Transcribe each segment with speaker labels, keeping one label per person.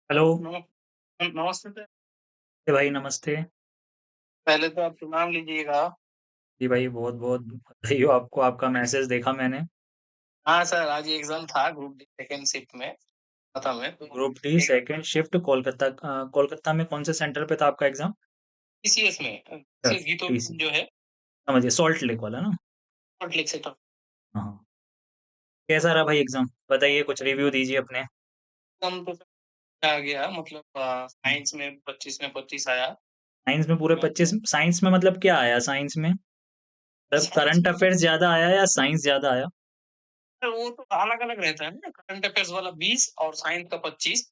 Speaker 1: Hello.
Speaker 2: नमस्ते sir.
Speaker 1: भाई नमस्ते।
Speaker 2: पहले तो आप नाम लीजिएगा।
Speaker 1: जी भाई बहुत-बहुत बधाई हो आपको, आपका मैसेज देखा मैंने।
Speaker 2: हाँ सर, आज एग्ज़ाम था ग्रुप डी सेकंड शिफ्ट में, खत्म है तो
Speaker 1: ग्रुप डी
Speaker 2: एक
Speaker 1: सेकंड शिफ्ट कोलकाता में कौन से सेंटर पे था आपका एग्ज़ाम?
Speaker 2: टीसीएस में
Speaker 1: अच्छा,
Speaker 2: टीसीएस गीतो
Speaker 1: टीसी
Speaker 2: जो है
Speaker 1: समझिए सॉल्ट लेक वाला ना?
Speaker 2: Salt lake sector.
Speaker 1: हाँ, हाँ। कैसा रहा भाई एग्ज़ाम? बताइए कुछ रिव्यू दीजिए अपने।
Speaker 2: एग्ज़ाम तो सर आ गया मतलब साइंस में 25 में 25 आया।
Speaker 1: साइंस में पूरे
Speaker 2: मैथ
Speaker 1: 25
Speaker 2: में
Speaker 1: साइंस में मतलब क्या आया साइंस में? मतलब
Speaker 2: साइंस
Speaker 1: करंट
Speaker 2: में
Speaker 1: अफेयर्स ज़्यादा आया या साइंस ज़्यादा आया?
Speaker 2: सर वो तो अलग-अलग रहता है ना, करंट अफेयर्स वाला 20 और साइंस का 25।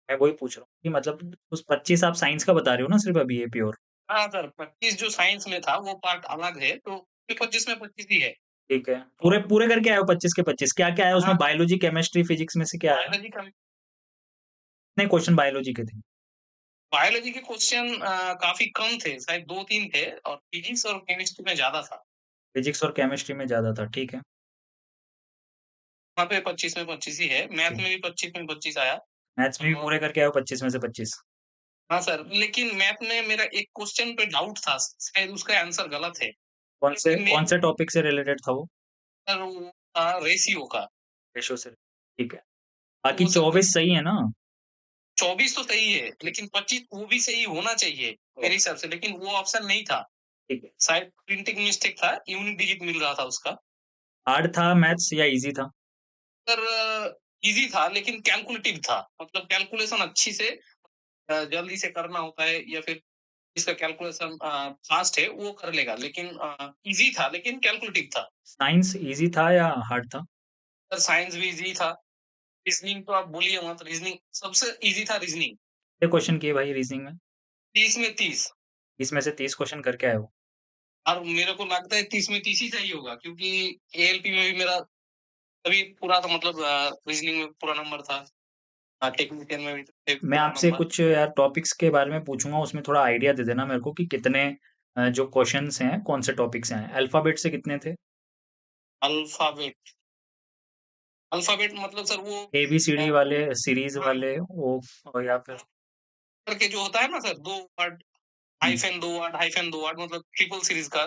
Speaker 1: मैं वही पूछ रहा हूँ कि मतलब उस 25 आप साइंस का बता रहे हो ना सिर्फ़ अभी ये प्योर?
Speaker 2: हाँ सर, 25 जो साइंस में था वो पार्ट अलग है, तो 25 में 25 ही है।
Speaker 1: ठीक है। पूरे
Speaker 2: और
Speaker 1: पूरे करके आए हो 25 के 25 क्या-क्या आया उसमें
Speaker 2: हाँ,
Speaker 1: बायोलॉजी, केमिस्ट्री, फिजिक्स में से क्या आया?
Speaker 2: बायोलॉजी का
Speaker 1: कितने क्वेश्चन बायोलॉजी के थे?
Speaker 2: बायोलॉजी के क्वेश्चन काफ़ी कम थे, शायद 2-3 थे और फिजिक्स और केमिस्ट्री में ज़्यादा था।
Speaker 1: फिजिक्स और केमिस्ट्री में ज़्यादा था, ठीक है।
Speaker 2: वहाँ पे 25 में 25 ही है, मैथ
Speaker 1: जी।
Speaker 2: में भी 25 में 25 आया।
Speaker 1: मैथ्स में भी
Speaker 2: और
Speaker 1: पूरे करके आए हो 25 में से 25?
Speaker 2: हाँ सर, लेकिन मैथ में मेरा एक क्वेश्चन पे डाउट था, शायद उसका आंसर गलत है। क्योंकि
Speaker 1: कौन
Speaker 2: मेन
Speaker 1: से टॉपिक से रिलेटेड था वो?
Speaker 2: सर वो था रेशियो का।
Speaker 1: रेशो से, ठीक है।
Speaker 2: तो
Speaker 1: बाकी
Speaker 2: वो सर
Speaker 1: 24 सही है ना?
Speaker 2: 24 तो सही है,
Speaker 1: ठीक,
Speaker 2: लेकिन 25 वो भी सही होना चाहिए मेरे
Speaker 1: ओके,
Speaker 2: हिसाब से, लेकिन वो ऑप्शन नहीं था।
Speaker 1: ठीक है।
Speaker 2: शायद प्रिंटिंग मिस्टेक था, यूनिट डिजिट मिल रहा था उसका।
Speaker 1: हार्ड था मैथ्स या ईज़ी था?
Speaker 2: सर ईज़ी था लेकिन कैलकुलेटिव था, मतलब कैलकुलेशन अच्छी से जल्दी से करना होता है या फिर जिसका कैलकुलेशन फास्ट है वो कर लेगा, लेकिन ईज़ी था लेकिन कैलकुलेटिव था।
Speaker 1: साइंस ईज़ी था या हार्ड था?
Speaker 2: सर साइंस भी ईज़ी था, रीज़निंग तो आप बोलिए मत, रीज़निंग सबसे ईज़ी था रीज़निंग।
Speaker 1: कितने क्वेश्चन किए भाई रीज़निंग में?
Speaker 2: 30 में 30
Speaker 1: 30 में से 30 क्वेश्चन करके आए हो।
Speaker 2: और मेरे को लगता है 30 में 30 ही सही होगा, क्योंकि एएलपी में भी मेरा तभी पूरा था, मतलब रीज़निंग में पूरा नंबर था। टेक्निशियन में भी थे
Speaker 1: मैं
Speaker 2: पूरा
Speaker 1: आपसे
Speaker 2: नंबर।
Speaker 1: कुछ यार टॉपिक्स के बारे में पूछूँगा उसमें थोड़ा आइडिया दे देना मेरे को कि कितने जो क्वेश्चन्स हैं कौन से टॉपिक से आए हैं? अल्फ़ाबेट से कितने थे?
Speaker 2: अल्फ़ाबेट, अल्फ़ाबेट मतलब सर वो
Speaker 1: एबीसीडी
Speaker 2: अ,
Speaker 1: वाले, सीरीज़
Speaker 2: हाँ,
Speaker 1: वाले वो या फिर
Speaker 2: करके जो होता है ना सर 2 वर्ड,
Speaker 1: हुँ,
Speaker 2: हाइफ़न 2 वर्ड मतलब ट्रिपल सीरीज़ का।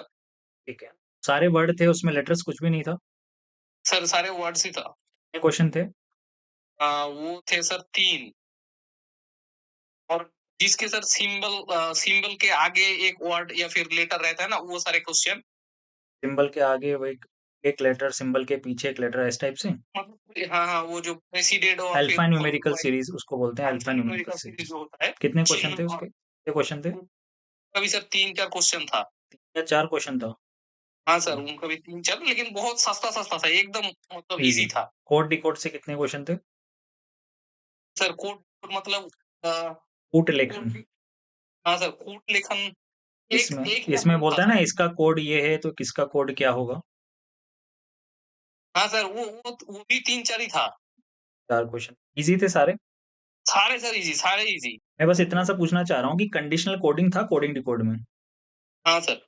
Speaker 1: ठीक है। सारे वर्ड थे उसमें लेटर्स कुछ भी नहीं था?
Speaker 2: सर सारे वर्ड्स ही था।
Speaker 1: कितने क्वेश्चन थे?
Speaker 2: वो थे सर 3 और जिसके सर सिंबल के आगे एक वर्ड या फिर लेटर रहता है ना, वो सारे क्वेश्चन।
Speaker 1: सिंबल के आगे वो एक एक लेटर, सिंबल के पीछे एक लेटर इस टाइप से?
Speaker 2: मतलब हाँ, हाँ, वो जो प्रेसिडेंट और फिर
Speaker 1: अल्फ़ा न्यूमेरिकल सीरीज़ उसको बोलते हैं अल्फ़ा न्यूमेरिकल
Speaker 2: अल्फ़ान्यूमेरिकल सीरीज़
Speaker 1: सीरीज़।
Speaker 2: जो होता है,
Speaker 1: कितने क्वेश्चन थे
Speaker 2: चेन और
Speaker 1: उसके? कितने क्वेश्चन थे?
Speaker 2: उनका भी सर 3-4 क्वेश्चन था।
Speaker 1: या 4 क्वेश्चन था?
Speaker 2: हाँ सर,
Speaker 1: हुँ,
Speaker 2: उनका भी 3-4, लेकिन बहुत सस्ता-सस्ता था, एकदम मतलब
Speaker 1: ईज़ी।
Speaker 2: ईज़ी था।
Speaker 1: कोड डिकोड से कितने क्वेश्चन थे?
Speaker 2: सर कोड मतलब अ,
Speaker 1: कूट
Speaker 2: कोड
Speaker 1: लेखन
Speaker 2: भी हाँ सर, कोड लेखन एक
Speaker 1: इसमें
Speaker 2: एक या
Speaker 1: इसमें
Speaker 2: 2 था
Speaker 1: बोलता है ना
Speaker 2: सर।
Speaker 1: इसका कोड ये है तो किसका कोड क्या होगा?
Speaker 2: हाँ सर, वो भी 3-4 ही था।
Speaker 1: 4 क्वेश्चन। ईज़ी थे सारे?
Speaker 2: सारे सर ईज़ी, सारे ईज़ी।
Speaker 1: मैं बस इतना सा पूछना चाह रहा हूँ कि कंडीशनल कोडिंग था कोडिंग डिकोड में?
Speaker 2: हाँ सर।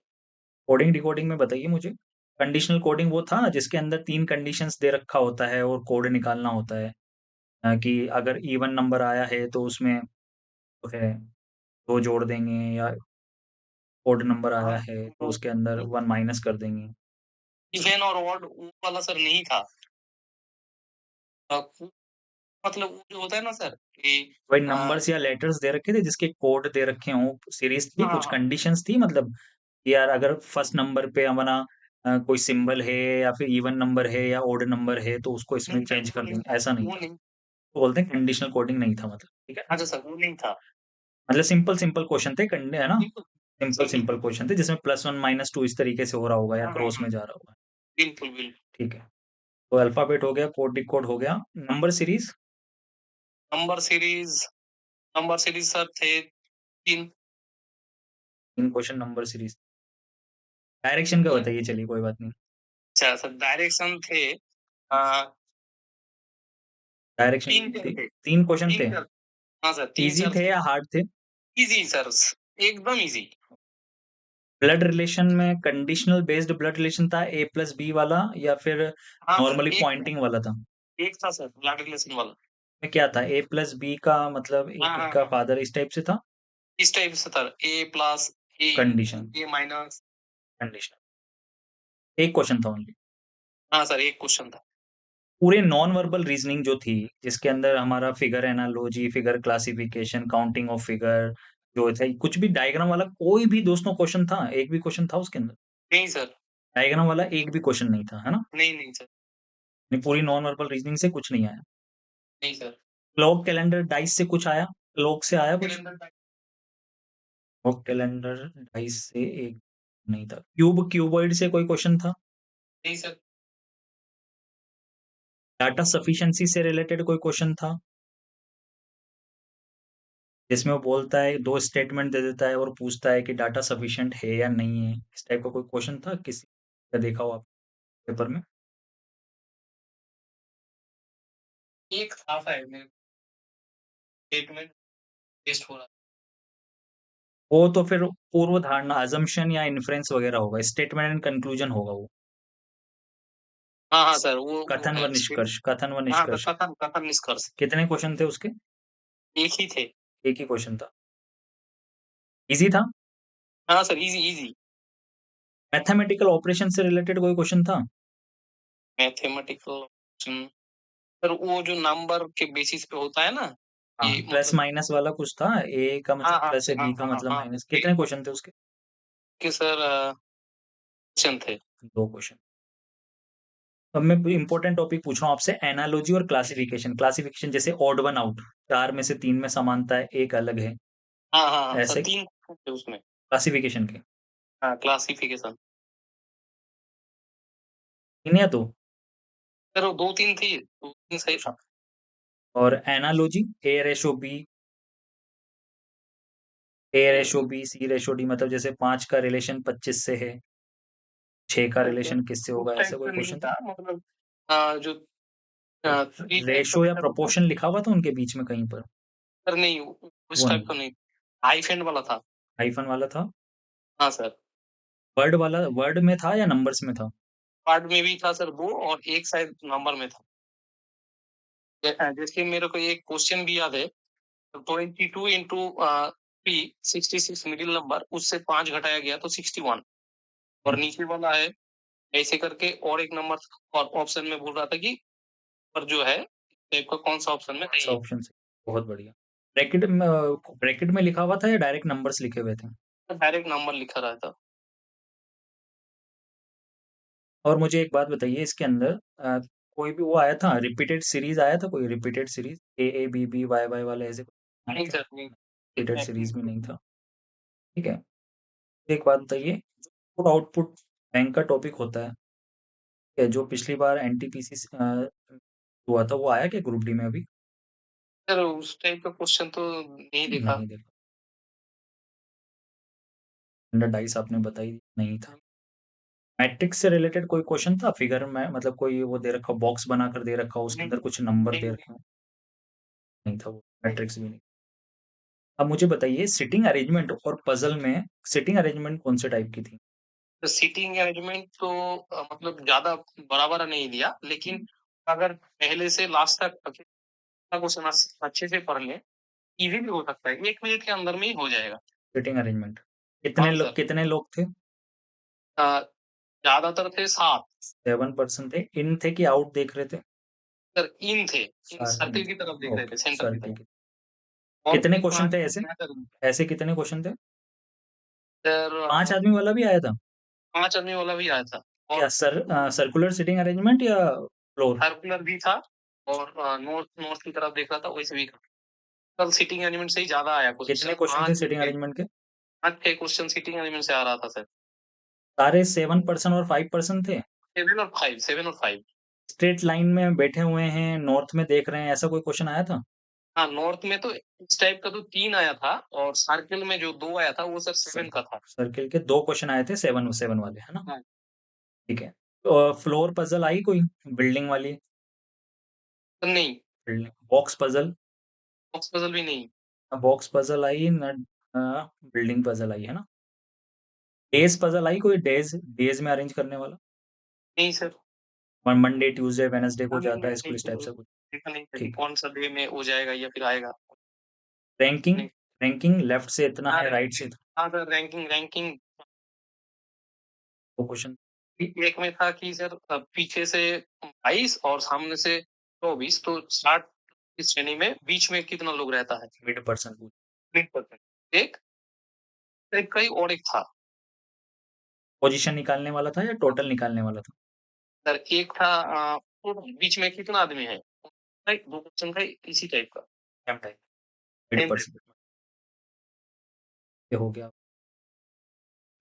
Speaker 1: कोडिंग डिकोडिंग में बताइए मुझे। कंडीशनल कोडिंग वो था जिसके अंदर 3 कंडीशंस दे रखा होता है और कोड निकालना होता है। कि अगर इवन नंबर आया है तो उसमें जो है 2 जोड़ देंगे या ओड नंबर आया
Speaker 2: हाँ,
Speaker 1: है तो उसके अंदर 1 माइनस कर देंगे।
Speaker 2: इवेन और ऑड वो वाला सर नहीं था। वो मतलब वो जो होता है ना सर कि
Speaker 1: वही
Speaker 2: अ,
Speaker 1: नंबर्स या लेटर्स दे रखे थे जिसके कोड दे रखे हों, सीरीज़ थी,
Speaker 2: हाँ,
Speaker 1: कुछ
Speaker 2: हाँ।
Speaker 1: कंडीशंस थी मतलब कि यार अगर फर्स्ट नंबर पे हमारा कोई सिंबल है या फिर इवन नंबर है या ओड नंबर है तो उसको इसमें
Speaker 2: नहीं सर,
Speaker 1: चेंज
Speaker 2: वो
Speaker 1: कर
Speaker 2: नहीं
Speaker 1: देंगे,
Speaker 2: था,
Speaker 1: ऐसा नहीं
Speaker 2: वो
Speaker 1: था।
Speaker 2: नहीं।
Speaker 1: तो बोलते हैं कंडीशनल कोडिंग नहीं था मतलब, ठीक है?
Speaker 2: अच्छा सर, वो नहीं था।
Speaker 1: मतलब सिंपल क्वेश्चन थे है ना?
Speaker 2: बिल्कुल, सर
Speaker 1: सिंपल
Speaker 2: बिल्कुल।
Speaker 1: क्वेश्चन थे जिसमें +1 -2 इस तरीके से हो रहा होगा या
Speaker 2: हाँ, हाँ,
Speaker 1: क्रॉस
Speaker 2: हाँ।
Speaker 1: में जा रहा होगा।
Speaker 2: बिल्कुल, बिल्कुल।
Speaker 1: ठीक है। तो अल्फ़ाबेट हो गया, कोड डिकोड हो गया, number series
Speaker 2: number series number series sir थे 3।
Speaker 1: 3 क्वेश्चन नंबर सीरीज़। डायरेक्शन का बताइए चलिए कोई बात नहीं।
Speaker 2: अच्छा सर, डायरेक्शन थे अ,
Speaker 1: डायरेक्शन
Speaker 2: 3-4 थे।
Speaker 1: 3 क्वेश्चन थे।
Speaker 2: 3-4 हाँ सर,
Speaker 1: ईज़ी
Speaker 2: 3-4
Speaker 1: थे
Speaker 2: थे।
Speaker 1: या हार्ड थे?
Speaker 2: ईज़ी सर, एकदम ईज़ी।
Speaker 1: ब्लड रिलेशन में कंडीशनल बेस्ड ब्लड रिलेशन था A प्लस B वाला या फिर
Speaker 2: हाँ सर,
Speaker 1: नॉर्मली
Speaker 2: एक था
Speaker 1: पॉइंटिंग वाला था?
Speaker 2: एक था सर ब्लड रिलेशन वाला।
Speaker 1: में क्या था? ए प्लस बी का मतलब ए
Speaker 2: हाँ,
Speaker 1: बी
Speaker 2: हाँ,
Speaker 1: का
Speaker 2: हाँ।
Speaker 1: फादर इस टाइप से था?
Speaker 2: इस टाइप से था, ए प्लस, ए इंटू,
Speaker 1: कंडीशन,
Speaker 2: ए माइनस।
Speaker 1: कंडीशन। एक क्वेश्चन था ओनली।
Speaker 2: हाँ सर, एक क्वेश्चन था।
Speaker 1: पूरे नॉन वर्बल रीजनिंग जो थी, जिसके अंदर हमारा figure analogy, figure classification, counting of figure जो थे, कुछ भी डायग्राम वाला कोई भी दोस्तों क्वेश्चन था? एक भी क्वेश्चन था उसके अंदर?
Speaker 2: नहीं सर,
Speaker 1: डायग्राम वाला एक भी क्वेश्चन नहीं था, है ना?
Speaker 2: नहीं, नहीं सर,
Speaker 1: नहीं, पूरी नॉन वर्बल रीजनिंग से कुछ नहीं आया।
Speaker 2: नहीं सर।
Speaker 1: क्लॉक कैलेंडर डाइस से कुछ आया? क्लॉक से आया कुछ?
Speaker 2: Calendar type
Speaker 1: clock calendar dice से एक नहीं था। क्यूबॉइड से कोई क्वेश्चन था?
Speaker 2: नहीं सर,
Speaker 1: डाटा सफिशिएंसी से रिलेटेड कोई क्वेश्चन था? जिसमें वो बोलता है 2 स्टेटमेंट दे देता है और पूछता है कि डाटा सफिशिएंट है या नहीं है? इस टाइप का कोई क्वेश्चन था किसी का देखा हो आप पेपर में?
Speaker 2: एक था शायद मेरे स्टेटमेंट टेस्ट हो रहा था।
Speaker 1: वो तो फिर पूर्व धारणा असम्पशन या इन्फरेंस वगैरह होगा, स्टेटमेंट एंड कंक्लूजन होगा वो।
Speaker 2: हाँ, हाँ सर, वो
Speaker 1: कथन व
Speaker 2: है
Speaker 1: निष्कर्ष, कथन व
Speaker 2: हाँ,
Speaker 1: निष्कर्ष।
Speaker 2: कथन कथन निष्कर्ष।
Speaker 1: कितने क्वेश्चन थे उसके?
Speaker 2: एक ही थे।
Speaker 1: एक ही क्वेश्चन था। ईज़ी था?
Speaker 2: हाँ sir, easy easy.
Speaker 1: Mathematical operation से रिलेटेड कोई क्वेश्चन था?
Speaker 2: मैथमेटिकल ऑप्शन सर, वो जो नंबर के बेसिस पे होता है ना,
Speaker 1: हाँ,
Speaker 2: ये
Speaker 1: प्लस
Speaker 2: मतलब
Speaker 1: माइनस वाला कुछ था? ए का
Speaker 2: हाँ,
Speaker 1: मतलब
Speaker 2: हाँ,
Speaker 1: प्लस है,
Speaker 2: हाँ,
Speaker 1: बी का
Speaker 2: हाँ, हाँ,
Speaker 1: मतलब
Speaker 2: हाँ।
Speaker 1: माइनस।
Speaker 2: एक
Speaker 1: कितने क्वेश्चन थे उसके?
Speaker 2: के सर क्वेश्चन थे।
Speaker 1: 2 क्वेश्चन। अब मैं इम्पोर्टेंट टॉपिक पूछ रहा हूँ आपसे एनालॉजी और क्लासिफिकेशन। क्लासिफिकेशन जैसे ऑड वन आउट, 4 में से 3 में समानता है, 1 अलग है,
Speaker 2: हाँ, हाँ, हाँ, सर
Speaker 1: ऐसे
Speaker 2: 3 थे उसमें।
Speaker 1: क्लासिफिकेशन के।
Speaker 2: हाँ, क्लासिफिकेशन।
Speaker 1: 3 या 2?
Speaker 2: सर वो 2-3 थी, 2-3 सही था।
Speaker 1: और एनालॉजी ए रेशो बी, ए रेशो बी, सी रेशो डी मतलब जैसे 5 का रिलेशन 25 से है, 6 का
Speaker 2: सर
Speaker 1: रिलेशन किससे
Speaker 2: उस
Speaker 1: होगा,
Speaker 2: टाइप
Speaker 1: ऐसा कोई
Speaker 2: का नहीं
Speaker 1: क्वेश्चन था?
Speaker 2: था मतलब जो 3 टाइप का
Speaker 1: रेशो या
Speaker 2: मेथड होता है।
Speaker 1: प्रोपोर्शन लिखा हुआ था उनके बीच में कहीं पर?
Speaker 2: सर नहीं, उस
Speaker 1: वो
Speaker 2: टाइप
Speaker 1: नहीं,
Speaker 2: का नहीं, हाइफ़ेन वाला था।
Speaker 1: हाइफ़न वाला था?
Speaker 2: हाँ सर,
Speaker 1: वर्ड वाला वर्ड में था या नंबर्स में था?
Speaker 2: पार्ट में भी था सर 2 और 1 शायद नंबर में था। जैसे मेरे को एक क्वेश्चन भी याद है, 22 इंटू 3 66 मिडिल नंबर उससे 5 घटाया गया तो 61 और
Speaker 1: हुँ,
Speaker 2: नीचे वाला है ऐसे करके और एक नंबर और ऑप्शन में बोल रहा था कि पर जो है टाइप का कौन-सा ऑप्शन में
Speaker 1: कौन-सा
Speaker 2: सही है।
Speaker 1: ऑप्शन सही? बहुत बढ़िया। ब्रैकेट में लिखा हुआ था या डायरेक्ट नंबर्स लिखे हुए थे?
Speaker 2: तो डायरेक्ट नंबर लिखा रहता।
Speaker 1: और मुझे एक बात बताइए इसके अंदर कोई भी वो आया था रिपीटेड सीरीज़ आया था कोई रिपीटेड सीरीज़? ए, बी, बी, वाई, वाई वाले ऐसे आए
Speaker 2: नहीं
Speaker 1: थे?
Speaker 2: सर, नहीं। इस
Speaker 1: रिपीटेड
Speaker 2: टाइप
Speaker 1: सीरीज़ में
Speaker 2: की
Speaker 1: नहीं था, ठीक है। एक बात बताइए, इनपुट आउटपुट बैंक का टॉपिक होता है, जो पिछली बार एनटीपीसी हुआ था वो आया क्या ग्रुप डी में अभी?
Speaker 2: सर उस टाइप का क्वेश्चन तो नहीं देखा।
Speaker 1: नहीं देखा। अंडर डाइस आपने बताई नहीं था। मैट्रिक्स से रिलेटेड कोई क्वेश्चन था फिगर में मतलब कोई वो दे रखा हो बॉक्स बनाकर दे रखा हो उसके
Speaker 2: नहीं,
Speaker 1: अंदर कुछ नंबर
Speaker 2: नहीं,
Speaker 1: दे
Speaker 2: नहीं,
Speaker 1: रखे हो? नहीं था वो,
Speaker 2: नहीं।
Speaker 1: मैट्रिक्स भी नहीं। अब मुझे बताइए सिटिंग अरेंजमेंट और पज़ल में सिटिंग अरेंजमेंट कौन से टाइप की थी?
Speaker 2: तो सीटिंग अरेंजमेंट तो मतलब ज़्यादा बड़ा-बड़ा नहीं दिया, लेकिन अगर पहले से लास्ट तक क्वेश्चन अच्छे से पढ़ लें, ईज़िली हो सकता है। 1 मिनट के अंदर में ही हो जाएगा।
Speaker 1: Sitting arrangement.
Speaker 2: हाँ सर।
Speaker 1: कितने लोग थे?
Speaker 2: अ, ज़्यादातर थे 7।
Speaker 1: 7 पर्सन थे। इन थे कि आउट देख रहे थे?
Speaker 2: सर इन थे, इन
Speaker 1: सारे इन
Speaker 2: सर्किल की तरफ
Speaker 1: थे।
Speaker 2: देख रहे थे,
Speaker 1: ओके,
Speaker 2: सेंटर की
Speaker 1: सर्किल
Speaker 2: तरफ।
Speaker 1: के।
Speaker 2: और
Speaker 1: कितने
Speaker 2: कोई
Speaker 1: क्वेश्चन थे
Speaker 2: प्राणी
Speaker 1: ऐसे?
Speaker 2: मैटर नहीं।
Speaker 1: ऐसे कितने क्वेश्चन थे?
Speaker 2: सर
Speaker 1: 5 आदमी वाला भी आया था?
Speaker 2: 5 आदमी वाला भी आया था
Speaker 1: क्या
Speaker 2: और
Speaker 1: सर्कुलर सीटिंग अरेंजमेंट या फ्लोर?
Speaker 2: सर्कुलर भी था और नॉर्थ नॉर्थ की तरफ देख रहा था वैसे भी। कल सिटिंग एलिमेंट से ही ज़्यादा आया
Speaker 1: कितने
Speaker 2: क्वेश्चन
Speaker 1: क्वेश्चन
Speaker 2: 5
Speaker 1: थे
Speaker 2: या
Speaker 1: सीटिंग
Speaker 2: 6।
Speaker 1: अरेंजमेंट के?
Speaker 2: 5-6 क्वेश्चन सिटिंग एलिमेंट से आ रहा था सर।
Speaker 1: सारे 7 पर्सन और 5 पर्सन थे?
Speaker 2: 7 और 5।
Speaker 1: स्ट्रेट लाइन में बैठे हुए हैं, नॉर्थ में देख रहे हैं, ऐसा कोई क्वेश्चन आया था?
Speaker 2: हाँ, नॉर्थ में तो इस टाइप का तो 3 आया था और सर्किल में जो 2 आया था वो सर
Speaker 1: स
Speaker 2: 7 का था।
Speaker 1: सर्किल के 2 क्वेश्चन आए थे 7 7 वाले, है ना?
Speaker 2: हाँ,
Speaker 1: ठीक है। तो फ्लोर पज़ल आई कोई? बिल्डिंग वाली?
Speaker 2: तो नहीं,
Speaker 1: building box puzzle?
Speaker 2: Box puzzle भी नहीं।
Speaker 1: बॉक्स पज़ल आई न बिल्डिंग पज़ल आई, है ना? डेज़ पज़ल आई कोई डेज़ में अरेंज करने वाला?
Speaker 2: नहीं सर।
Speaker 1: और मंडे, ट्यूसडे, वेडनेसडे को
Speaker 2: हाँ, नहीं,
Speaker 1: जाता है
Speaker 2: नहीं,
Speaker 1: स्कूल इस टाइप से कुछ?
Speaker 2: देखा नहीं था कि
Speaker 1: ठीक है।
Speaker 2: कौन-सा डे में हो जाएगा या फिर आएगा।
Speaker 1: रैंकिंग
Speaker 2: नहीं।
Speaker 1: रैंकिंग लेफ्ट से इतना
Speaker 2: हाँ,
Speaker 1: है, राइट से
Speaker 2: रैंकिंग
Speaker 1: इतना,
Speaker 2: हाँ सर, रैंकिंग रैंकिंग
Speaker 1: वो क्वेश्चन
Speaker 2: एक में था कि सर पीछे से 22 और सामने से 24 तो 60 की श्रेणी में बीच में कितना लोग रहता है?
Speaker 1: मिड पर्सन पूछ
Speaker 2: 20% एक एक कई और एक था।
Speaker 1: पोज़ीशन निकालने वाला था या टोटल निकालने वाला था?
Speaker 2: सर एक था तो बीच में कितना आदमी है? राइट 2 क्वेश्चन का इसी टाइप का।
Speaker 1: Same type, mid
Speaker 2: sem type
Speaker 1: person ये हो गया।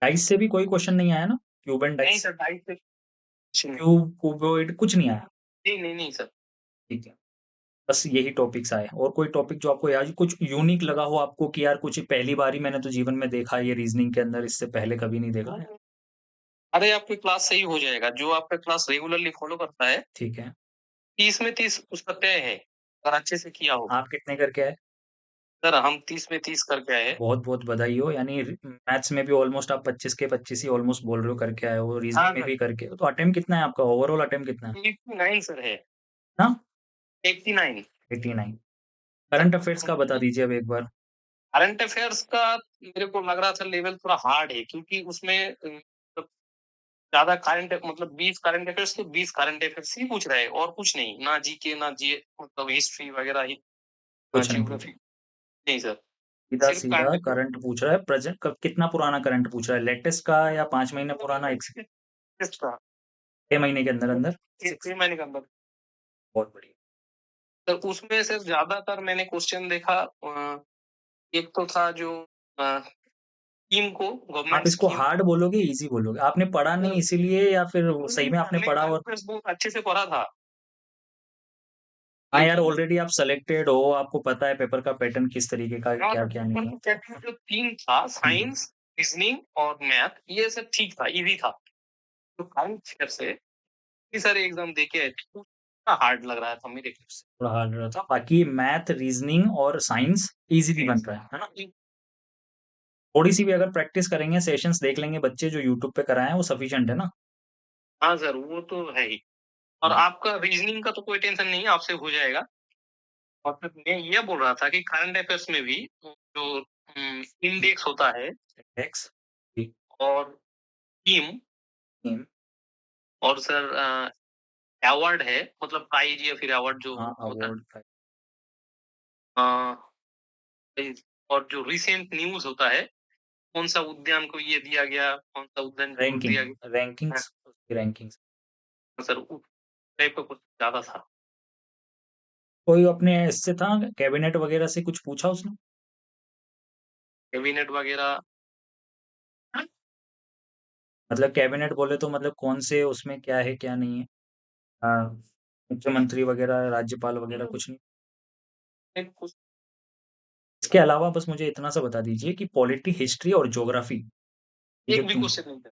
Speaker 1: डाइस से भी कोई क्वेश्चन नहीं आया ना? क्यूब एंड
Speaker 2: नहीं
Speaker 1: डाइस,
Speaker 2: सर 22 से कुछ नहीं।
Speaker 1: क्यूब, क्यूबॉइड कुछ नहीं आया?
Speaker 2: नहीं, नहीं, नहीं सर।
Speaker 1: ठीक है। बस यही टॉपिक्स आए और कोई टॉपिक जो आपको याद कुछ यूनिक लगा हो आपको कि यार कुछ पहली बार ही मैंने तो जीवन में देखा है ये रीज़निंग के अंदर, इससे पहले कभी नहीं देखा है?
Speaker 2: अरे आपकी क्लास सही हो जाएगा, जो आपका क्लास रेगुलरली फॉलो करता है,
Speaker 1: ठीक है।
Speaker 2: 30 में 30 उसका तय है, अगर अच्छे से किया हो।
Speaker 1: आप कितने करके आए?
Speaker 2: सर हम 30 में 30 करके आए हैं।
Speaker 1: बहुत-बहुत बधाई हो, यानी मैथ्स में भी ऑलमोस्ट आप 25 के 25 ही ऑलमोस्ट बोल रहे हो करके आए हो, रीज़निंग
Speaker 2: हाँ
Speaker 1: में
Speaker 2: सर,
Speaker 1: भी करके हो, तो अटेम्प्ट कितना है आपका? ओवरऑल अटेम्प्ट कितना है?
Speaker 2: 89 सर है,
Speaker 1: ना?
Speaker 2: 89
Speaker 1: 89।
Speaker 2: सर।
Speaker 1: करंट अफेयर्स का बता दीजिए अब एक बार।
Speaker 2: करंट अफेयर्स का मेरे को लग रहा था लेवल थोड़ा हार्ड है क्योंकि उसमें मतलब ज़्यादा करंट मतलब 20 करंट अफेयर्स तो 20 करंट अफेयर्स ही पूछ रहा है और कुछ नहीं, ना जीके ना जीए मतलब हिस्ट्री वगैरह ही
Speaker 1: कुछ नहीं पूछा।
Speaker 2: ज्योग्राफी नहीं सर, सिर्फ
Speaker 1: सीधा-सीधा
Speaker 2: करंट अफेयर्स।
Speaker 1: करंट पूछ रहा है, प्रेज़ेंट क कितना पुराना करंट पूछ रहा है? लेटेस्ट का या 5 महीने पुराना, 1 से
Speaker 2: इसका
Speaker 1: 6 महीने के अंदर-अंदर?
Speaker 2: 6 महीने के अंदर।
Speaker 1: बहुत बढ़िया।
Speaker 2: तो उसमें से ज़्यादातर मैंने क्वेश्चन देखा एक तो था जो स्कीम को
Speaker 1: आप
Speaker 2: गवर्नमेंट
Speaker 1: इसको
Speaker 2: स्कीम
Speaker 1: हार्ड बोलोगे, ईज़ी बोलोगे? आपने पढ़ा नहीं इसीलिए या फिर सही में आपने
Speaker 2: मैं
Speaker 1: पढ़ा
Speaker 2: करंट
Speaker 1: और
Speaker 2: अफेयर्स बहुत अच्छे से पढ़ा था,
Speaker 1: हाँ यार,
Speaker 2: लेकिन
Speaker 1: ऑलरेडी आप सेलेक्टेड हो, आपको पता है पेपर का पैटर्न किस तरीके का है,
Speaker 2: हाँ, तो
Speaker 1: क्या-क्या
Speaker 2: पेपर
Speaker 1: नहीं है।
Speaker 2: के चैप्टर जो 3 था
Speaker 1: हुँ, हुँ।
Speaker 2: साइंस, रीज़निंग और मैथ ये सब ठीक था, ईज़ी था। तो करंट अफेयर से ये सारे एग्ज़ाम दे के आए थे, तो थोड़ा हार्ड लग रहा था मेरे ख्याल से।
Speaker 1: थोड़ा हार्ड रहा था, बाकी मैथ, रीज़निंग और साइंस ईज़िली बन रहा है ना? थोड़ी-सी भी अगर प्रैक्टिस करेंगे, सेशंस देख लेंगे बच्चे जो यूट्यूब पे कराएँ, वो सफिशिएंट है ना?
Speaker 2: हाँ सर, वो तो है ही और
Speaker 1: हाँ,
Speaker 2: आपका रीज़निंग का तो कोई टेंशन नहीं है, आपसे हो जाएगा। और फिर मैं ये बोल रहा था कि करंट अफेयर्स में भी जो इंडेक्स होता है
Speaker 1: इंडेक्स, जी,
Speaker 2: और थीम
Speaker 1: थीम,
Speaker 2: और सर अवार्ड है मतलब प्राइज़ या फिर अवार्ड जो
Speaker 1: हाँ,
Speaker 2: होता है।
Speaker 1: अवार्ड,
Speaker 2: अ, और जो रिसेंट न्यूज़ होता है, कौन-सा उद्यान को ये दिया गया, कौन-सा उद्यान को दिया गया। हाँ,
Speaker 1: रैंकिंग्स, उसकी रैंकिंग्स।
Speaker 2: सर उस टाइप का कुछ ज़्यादा था।
Speaker 1: कोई अपने इससे था कैबिनेट वगैरह से कुछ पूछा उसने?
Speaker 2: कैबिनेट वगैरह
Speaker 1: मतलब कैबिनेट बोले तो मतलब कौन से उसमें क्या है, क्या नहीं है? मुख्यमंत्री वगैरह, राज्यपाल वगैरह कुछ नहीं?
Speaker 2: कुछ
Speaker 1: इसके अलावा बस मुझे इतना सा बता दीजिए कि पॉलिटी, हिस्ट्री और ज्योग्राफी ये जो
Speaker 2: एक भी
Speaker 1: 3
Speaker 2: क्वेश्चन नहीं था।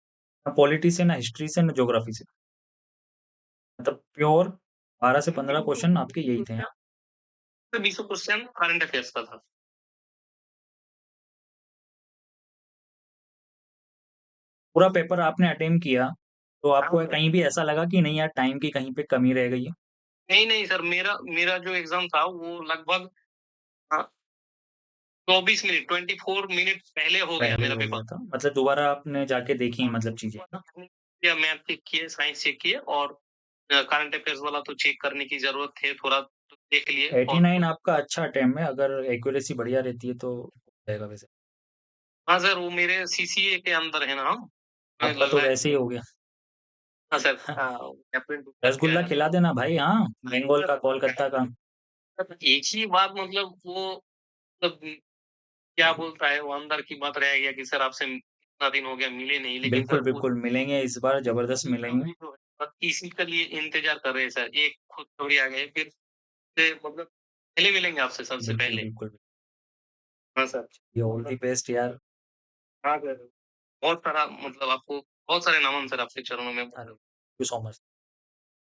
Speaker 1: ना पॉलिटी से, ना हिस्ट्री से, ना ज्योग्राफी से। मतलब प्योर 12 से 15 क्वेश्चन आपके यही थे, हाँ?
Speaker 2: 20 क्वेश्चन करंट अफेयर्स का था।
Speaker 1: पूरा पेपर आपने अटेम्प्ट किया, तो
Speaker 2: हाँ
Speaker 1: आपको
Speaker 2: सर।
Speaker 1: कहीं भी ऐसा लगा कि नहीं यार टाइम की कहीं पे कमी रह गई है?
Speaker 2: नहीं, नहीं सर मेरा मेरा जो एग्ज़ाम था वो लगभग 24 मिनट 24 मिनट पहले हो गया
Speaker 1: पहले ही
Speaker 2: मेरा
Speaker 1: हो
Speaker 2: पेपर।
Speaker 1: गया था। मतलब दोबारा आपने जाके देखी
Speaker 2: हाँ,
Speaker 1: मतलब चीज़ें, है ना?
Speaker 2: या मैथ चेक किए, साइंस चेक किए और करंट अफेयर्स वाला तो चेक करने की ज़रूरत है, थोड़ा तो देख लिए और
Speaker 1: 89 आपका अच्छा अटेम्प्ट है, अगर एक्यूरेसी बढ़िया रहती है तो हो जाएगा वैसे।
Speaker 2: हाँ सर, वो मेरे सीसीए के अंदर है ना हम, मैं
Speaker 1: आपका तो
Speaker 2: लगा
Speaker 1: वैसे ही हो गया।
Speaker 2: हाँ सर, कैप्टन करके
Speaker 1: रसगुल्ला
Speaker 2: आया।
Speaker 1: खिला देना भाई, हाँ, बंगाल
Speaker 2: सर
Speaker 1: का, कोलकाता का।
Speaker 2: एक ही बात मतलब वो मतलब क्या बोलता है वो अंदर की बात रह गया कि सर आपसे इतना दिन हो गया मिले नहीं, लेकिन
Speaker 1: बिल्कुल,
Speaker 2: सर वो
Speaker 1: बिल्कुल मिलेंगे इस बार ज़बरदस्त मिलेंगे।
Speaker 2: अभी तो है, बस इसी के लिए इंतज़ार कर रहे हैं सर। एक खुद थोड़ी आ गए फिर से मतलब पहले मिलेंगे आपसे सबसे
Speaker 1: बिल्कुल,
Speaker 2: पहले।
Speaker 1: बिल्कुल।
Speaker 2: हाँ सर।
Speaker 1: ये ऑल द बेस्ट यार।
Speaker 2: हाँ सर। बहुत सारा मतलब आपको बहुत सारे नमन सर आपके चरणों में।
Speaker 1: अरे, थैंक यू सो मच।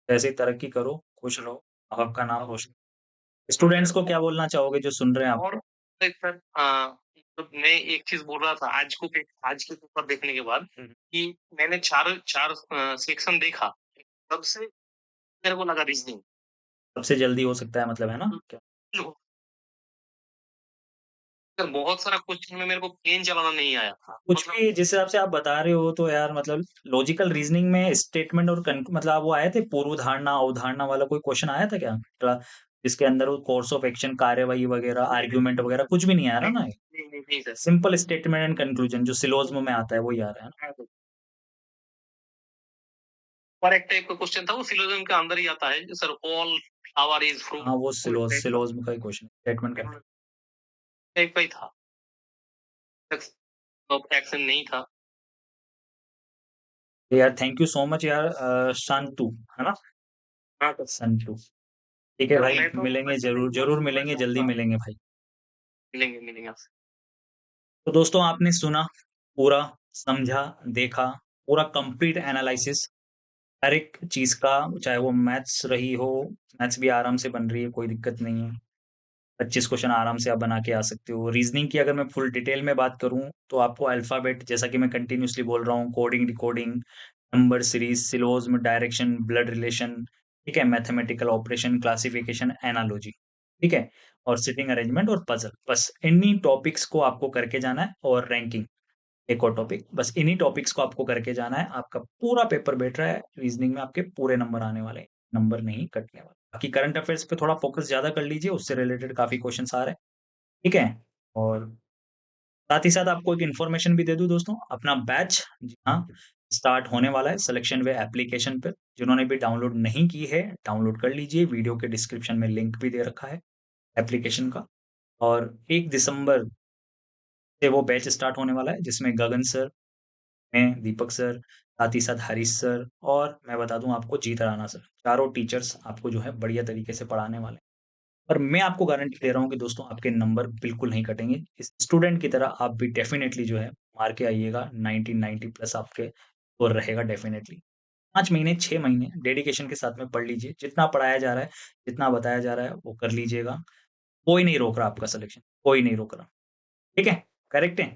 Speaker 1: ऐसे ही तरक्की करो, खुश रहो, आपका नाम रोशन
Speaker 2: हाँ
Speaker 1: स्टूडेंट्स
Speaker 2: सर
Speaker 1: को क्या बोलना चाहोगे जो सुन रहे हैं
Speaker 2: और
Speaker 1: आपको?
Speaker 2: एक सर मतलब मैं एक चीज़ बोल रहा था आज के पेपर देखने के बाद
Speaker 1: हुँ, हुँ।
Speaker 2: कि मैंने 4 4 सेक्शन देखा। तब से मेरे को लगा रीज़निंग।
Speaker 1: सबसे जल्दी हो सकता है मतलब है ना? क्या?
Speaker 2: सर बहुत सारा क्वेश्चन में मेरे को प्लेन चलाना नहीं आया था।
Speaker 1: कुछ
Speaker 2: मतलब
Speaker 1: भी जिस हिसाब से आप बता रहे हो तो यार मतलब लॉजिकल रीजनिंग में स्टेटमेंट और मतलब आप वो आए थे पूर्व धारणा, अवधारणा वाला कोई क्वेश्चन आया था क्या? जिसके अंदर वो कोर्स ऑफ एक्शन, कार्यवाही वगैरह, आर्गुमेंट वगैरह कुछ भी नहीं आ रहा
Speaker 2: नहीं,
Speaker 1: ना?
Speaker 2: नहीं, नहीं, नहीं sir.
Speaker 1: Simple statement and conclusion जो सिलोज़म में आता है वही आ रहा है ना?
Speaker 2: हाँ, और एक टाइप का क्वेश्चन था वो सिलोजिज्म के अंदर ही आता है sir all flower is fruit
Speaker 1: हाँ, वो
Speaker 2: वो इस टाइप का
Speaker 1: सिलोज़म का ही क्वेश्चन स्टेटमेंट कंक्लूजन।
Speaker 2: टाइप का ही था। एक्शन नहीं था।
Speaker 1: यार थैंक यू सो मच यार शांतु, है ना?
Speaker 2: हाँ सर।
Speaker 1: संटू। ठीक है
Speaker 2: सर
Speaker 1: भाई,
Speaker 2: मैं तो
Speaker 1: मिलेंगे
Speaker 2: वैसे
Speaker 1: ज़रूर,
Speaker 2: नहीं
Speaker 1: ज़रूर
Speaker 2: बोलना
Speaker 1: मिलेंगे, जल्दी
Speaker 2: चाहूंगा।
Speaker 1: मिलेंगे भाई।
Speaker 2: मिलेंगे मिलेंगे आपसे।
Speaker 1: तो दोस्तों आपने सुना, पूरा समझा, देखा, पूरा कंप्लीट एनालिसिस हर एक चीज़ का, चाहे वो मैथ्स रही हो, मैथ्स भी आराम से बन रही है, कोई दिक्कत नहीं है। 25 क्वेश्चन आराम से आप बना के आ सकते हो। रीज़निंग की अगर मैं फुल डिटेल में बात करूँ, तो आपको अल्फ़ाबेट जैसा कि मैं कंटीन्यूअसली बोल रहा हूँ, coding, decoding, number series, syllogism, direction, blood relation, ठीक है? मैथमेटिकल ऑपरेशन, क्लासिफिकेशन, एनालॉजी, ठीक है? और सिटिंग अरेंजमेंट और पज़ल, बस इन्हीं टॉपिक्स को आपको करके जाना है और रैंकिंग, एक और टॉपिक, बस इन्हीं टॉपिक्स को आपको करके जाना है। आपका पूरा पेपर बैठ रहा है, रीज़निंग में आपके पूरे नंबर आने वाले हैं, नंबर नहीं कटने वाले। बाकी करंट अफेयर्स पे थोड़ा फ़ोकस ज़्यादा कर लीजिए, उससे रिलेटेड काफ़ी क्वेश्चन्स आ रहे हैं, ठीक है? और साथ ही साथ आपको एक इन्फॉर्मेशन भी दे दूँ दोस्तों, अपना बैच जी हाँ, स्टार्ट होने वाला है सिलेक्शन वे एप्लीकेशन पे। जिन्होंने भी डाउनलोड नहीं की है, डाउनलोड कर लीजिए, वीडियो के डिस्क्रिप्शन में लिंक भी दे रखा है एप्लीकेशन का। और 1 दिसंबर से वो बैच स्टार्ट होने वाला है, जिसमें गगन सर, मैं, दीपक सर, साथ ही साथ हरीश सर और मैं बता दूँ आपको जीत राणा सर, चारों टीचर्स आपको जो है बढ़िया तरीके से पढ़ाने वाले हैं। और मैं आपको गारंटी दे रहा हूँ कि दोस्तों आपके नंबर बिल्कुल नहीं कटेंगे। इस स्टूडेंट की तरह आप भी डेफ़िनेटली जो है मार के आइएगा 90 90 प्लस आपके स्कोर रहेगा डेफ़िनेटली। 5 महीने, 6 महीने डेडिकेशन के साथ में पढ़ लीजिए। जितना पढ़ाया जा रहा है, जितना बताया जा रहा है वो कर लीजिएगा। कोई नहीं रोक रहा आपका सिलेक्शन, कोई नहीं रोक रहा। ठीक है? करेक्ट है?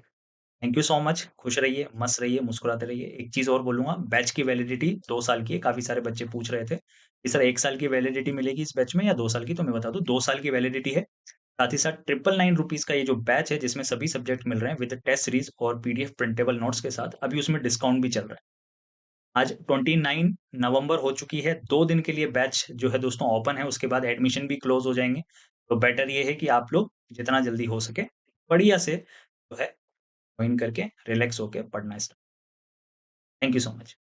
Speaker 1: Thank you so much. खुश रहिए, मस्त रहिए, मुस्कुराते रहिए। एक चीज़ और बोलूँगा, बैच की वैलिडिटी 2 साल की है। काफ़ी सारे बच्चे पूछ रहे थे कि सर 1 साल की वैलिडिटी मिलेगी इस बैच में या 2 साल की? तो मैं बता दूँ 2 साल की वैलिडिटी है। साथ ही साथ 999 रुपीज़ का ये जो बैच है जिसमें सभी सब्जेक्ट मिल रहे हैं विद टेस्ट सीरीज़ और पीडीएफ प्रिंटेबल नोट्स के साथ, अभी उसमें डिस्काउंट भी चल रहा है। आज 29 नवंबर हो चुकी है, 2 दिन के लिए बैच जो है दोस्तों ओपन है, उसके बाद एडमिशन भी क्लोज़ हो जाएँगे। तो बेटर ये है कि आप लोग जितना जल्दी हो सके बढ़िया से जो है जॉइन करके रिलैक्स होके पढ़ना start. Thank you so much.